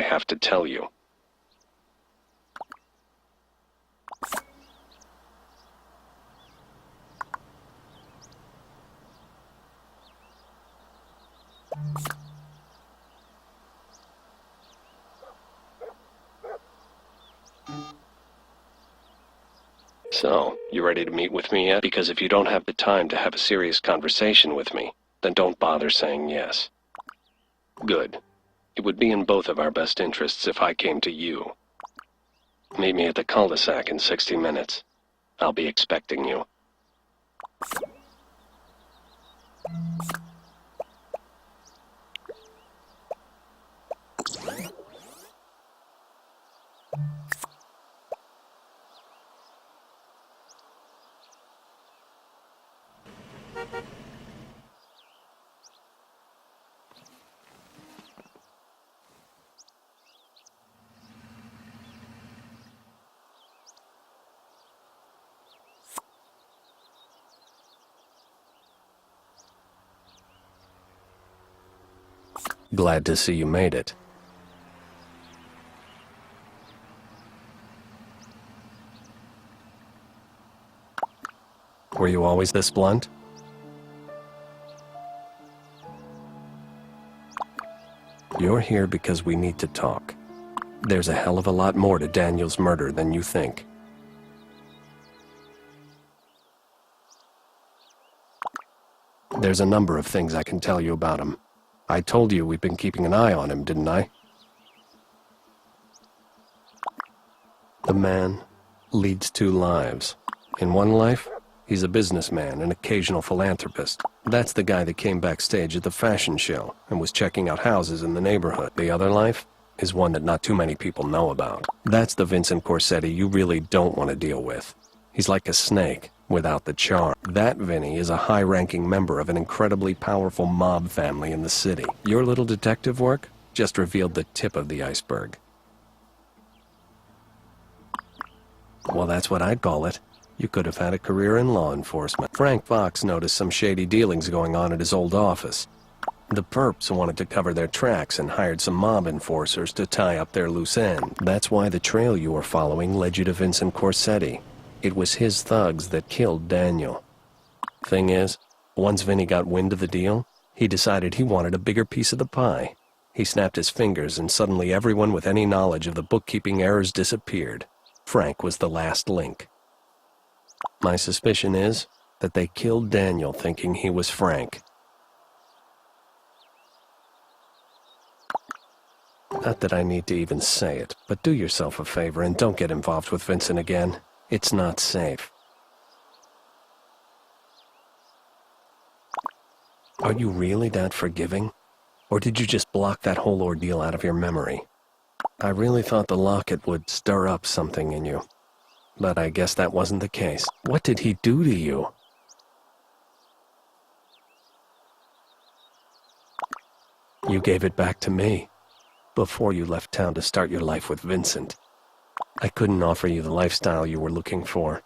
have to tell you. So, you ready to meet with me yet? Because if you don't have the time to have a serious conversation with me, then don't bother saying yes. Good. It would be in both of our best interests if I came to you. Meet me at the cul-de-sac in 60 minutes. I'll be expecting you. Glad to see you made it. Were you always this blunt? You're here because we need to talk. There's a hell of a lot more to Daniel's murder than you think. There's a number of things I can tell you about him. I told you we've been keeping an eye on him, didn't I? The man leads two lives. In one life, he's a businessman, an occasional philanthropist. That's the guy that came backstage at the fashion show and was checking out houses in the neighborhood. The other life is one that not too many people know about. That's the Vincent Corsetti you really don't want to deal with. He's like a snake without the charm. That Vinny is a high-ranking member of an incredibly powerful mob family in the city. Your little detective work just revealed the tip of the iceberg. Well, that's what I'd call it. You could have had a career in law enforcement. Frank Fox noticed some shady dealings going on at his old office. The perps wanted to cover their tracks and hired some mob enforcers to tie up their loose end. That's why the trail you were following led you to Vincent Corsetti. It was his thugs that killed Daniel. Thing is, once Vinny got wind of the deal, he decided he wanted a bigger piece of the pie. He snapped his fingers and suddenly everyone with any knowledge of the bookkeeping errors disappeared. Frank was the last link. My suspicion is that they killed Daniel thinking he was Frank. Not that I need to even say it, but do yourself a favor and don't get involved with Vincent again. It's not safe. Are you really that forgiving? Or did you just block that whole ordeal out of your memory? I really thought the locket would stir up something in you. But I guess that wasn't the case. What did he do to you? You gave it back to me before you left town to start your life with Vincent. I couldn't offer you the lifestyle you were looking for,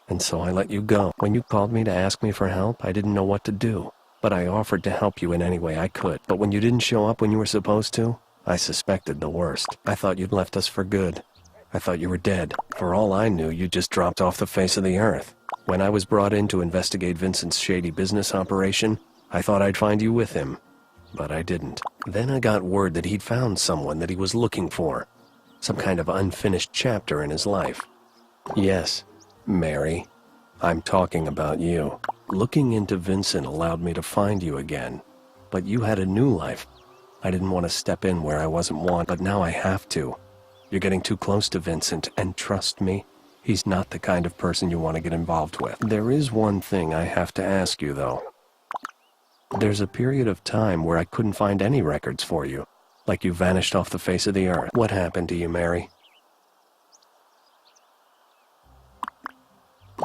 and so I let you go. When you called me to ask me for help, I didn't know what to do, but I offered to help you in any way I could. But when you didn't show up when you were supposed to, I suspected the worst. I thought you'd left us for good. I thought you were dead. For all I knew, you just dropped off the face of the earth. When I was brought in to investigate Vincent's shady business operation, I thought I'd find you with him, but I didn't. Then I got word that he'd found someone that he was looking for. Some kind of unfinished chapter in his life. Yes, Mary, I'm talking about you. Looking into Vincent allowed me to find you again, but you had a new life. I didn't want to step in where I wasn't wanted, but now I have to. You're getting too close to Vincent, and trust me, he's not the kind of person you want to get involved with. There is one thing I have to ask you, though. There's a period of time where I couldn't find any records for you. Like you vanished off the face of the earth. What happened to you, Mary?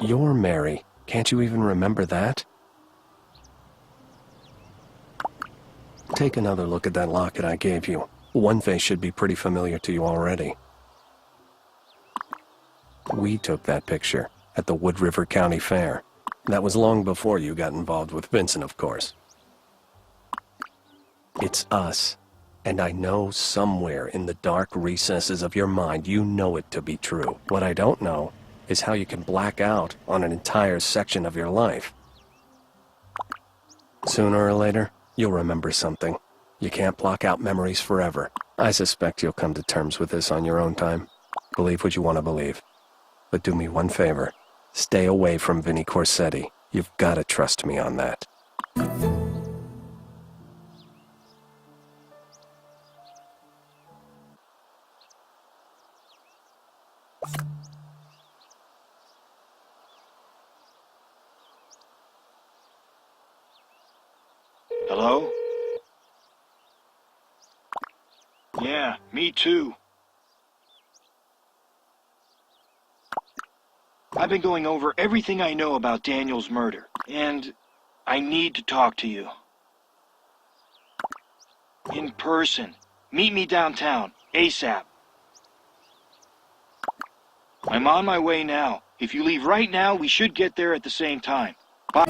You're Mary. Can't you even remember that? Take another look at that locket I gave you. One face should be pretty familiar to you already. We took that picture at the Wood River County Fair. That was long before you got involved with Vincent, of course. It's us. And I know somewhere in the dark recesses of your mind you know it to be true. What I don't know is how you can black out on an entire section of your life. Sooner or later, you'll remember something. You can't block out memories forever. I suspect you'll come to terms with this on your own time. Believe what you want to believe. But do me one favor. Stay away from Vinnie Corsetti. You've got to trust me on that. Hello? Yeah, me too. I've been going over everything I know about Daniel's murder, and I need to talk to you. In person. Meet me downtown, ASAP. I'm on my way now. If you leave right now, we should get there at the same time. Bye.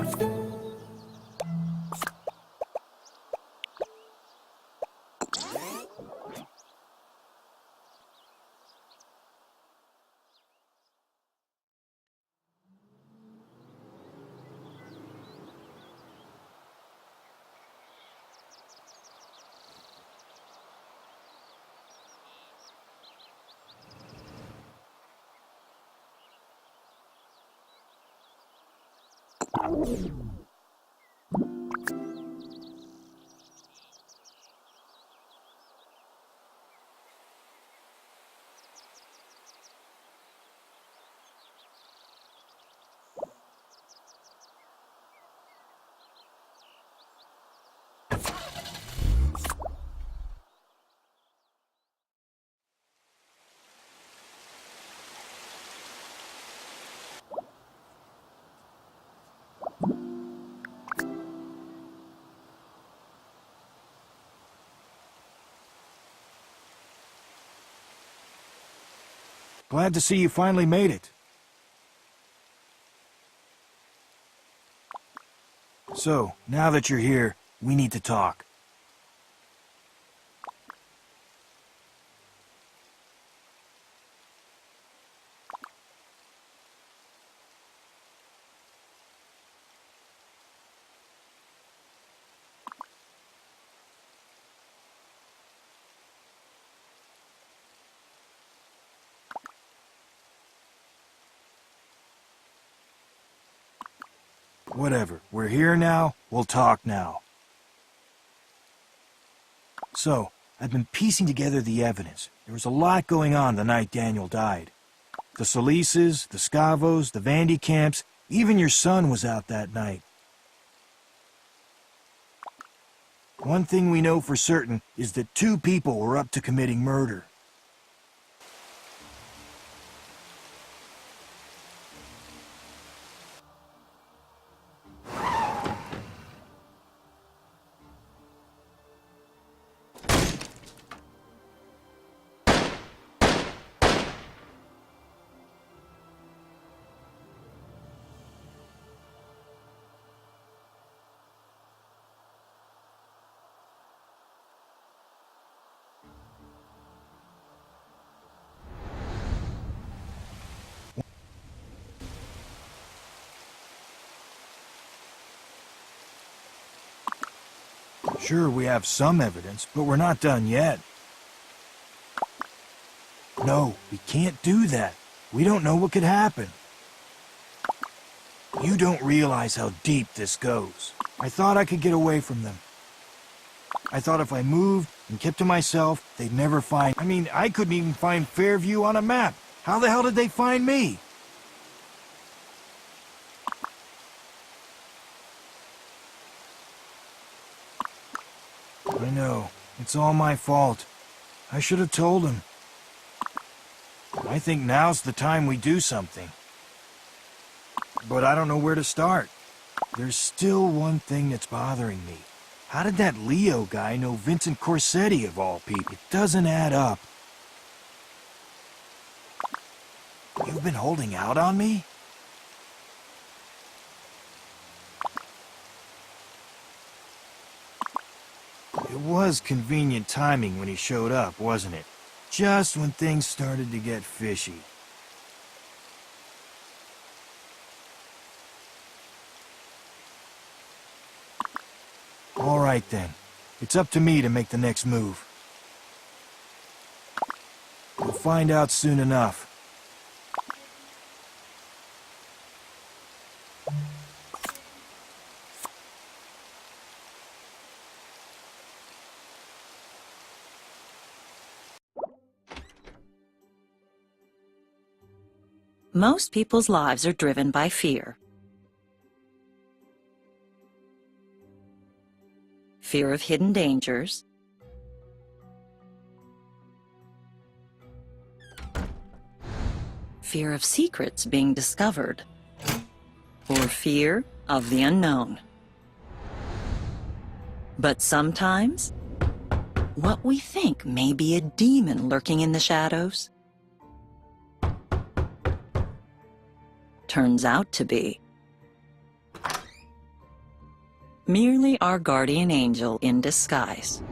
Glad to see you finally made it. So, now that you're here, we need to talk. Whatever. We're here now. We'll talk now. So, I've been piecing together the evidence. There was a lot going on the night Daniel died. The Solices, the Scavos, the Vandy camps, even your son was out that night. One thing we know for certain is that 2 people were up to committing murder. Sure, we have some evidence, but we're not done yet. No, we can't do that. We don't know what could happen. You don't realize how deep this goes. I thought I could get away from them. I thought if I moved and kept to myself, they'd never find... I mean, I couldn't even find Fairview on a map. How the hell did they find me? I know. It's all my fault. I should have told him. I think now's the time we do something. But I don't know where to start. There's still one thing that's bothering me. How did that Leo guy know Vincent Corsetti of all people? It doesn't add up. You've been holding out on me? It was convenient timing when he showed up, wasn't it? Just when things started to get fishy. All right then. It's up to me to make the next move. We'll find out soon enough. Most people's lives are driven by fear. Fear of hidden dangers, fear of secrets being discovered, or fear of the unknown. But sometimes, what we think may be a demon lurking in the shadows turns out to be merely our guardian angel in disguise.